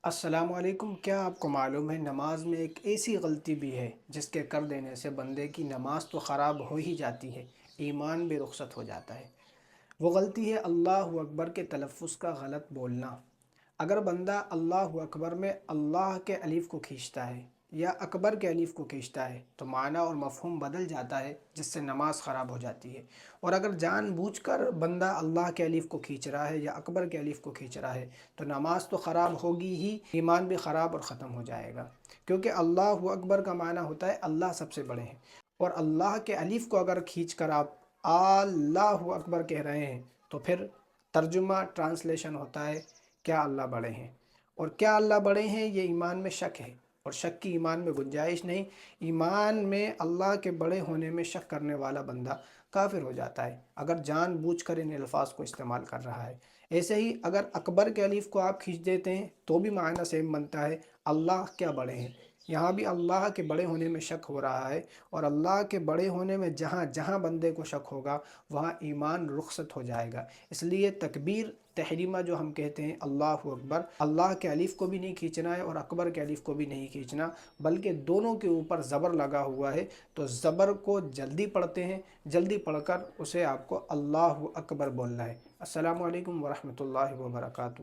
السلام علیکم۔ کیا آپ کو معلوم ہے نماز میں ایک ایسی غلطی بھی ہے جس کے کر دینے سے بندے کی نماز تو خراب ہو ہی جاتی ہے، ایمان بھی رخصت ہو جاتا ہے۔ وہ غلطی ہے اللہ اکبر کے تلفظ کا غلط بولنا۔ اگر بندہ اللہ اکبر میں اللہ کے الف کو کھینچتا ہے یا اکبر کے الف کو کھینچتا ہے تو معنی اور مفہوم بدل جاتا ہے، جس سے نماز خراب ہو جاتی ہے۔ اور اگر جان بوجھ کر بندہ اللہ کے الف کو کھینچ رہا ہے یا اکبر کے الف کو کھینچ رہا ہے تو نماز تو خراب ہوگی ہی، ایمان بھی خراب اور ختم ہو جائے گا، کیونکہ اللہ اکبر کا معنی ہوتا ہے اللہ سب سے بڑے ہیں، اور اللہ کے الف کو اگر کھینچ کر آپ اللہ اکبر کہہ رہے ہیں تو پھر ترجمہ ٹرانسلیشن ہوتا ہے کیا اللہ بڑے ہیں؟ اور کیا اللہ بڑے ہیں یہ ایمان میں شک ہے، اور شک کی ایمان میں گنجائش نہیں۔ ایمان میں اللہ کے بڑے ہونے میں شک کرنے والا بندہ کافر ہو جاتا ہے اگر جان بوجھ کر ان الفاظ کو استعمال کر رہا ہے۔ ایسے ہی اگر اکبر کے الف کو آپ کھینچ دیتے ہیں تو بھی معنی سیم بنتا ہے اللہ کیا بڑے ہیں۔ یہاں بھی اللہ کے بڑے ہونے میں شک ہو رہا ہے، اور اللہ کے بڑے ہونے میں جہاں جہاں بندے کو شک ہوگا وہاں ایمان رخصت ہو جائے گا۔ اس لیے تکبیر تحریمہ جو ہم کہتے ہیں اللہ اکبر، اللہ کے الف کو بھی نہیں کھینچنا ہے اور اکبر کے الف کو بھی نہیں کھینچنا، بلکہ دونوں کے اوپر زبر لگا ہوا ہے، تو زبر کو جلدی پڑھتے ہیں، جلدی پڑھ کر اسے آپ کو اللہ اکبر بولنا ہے۔ السلام علیکم ورحمۃ اللہ وبرکاتہ۔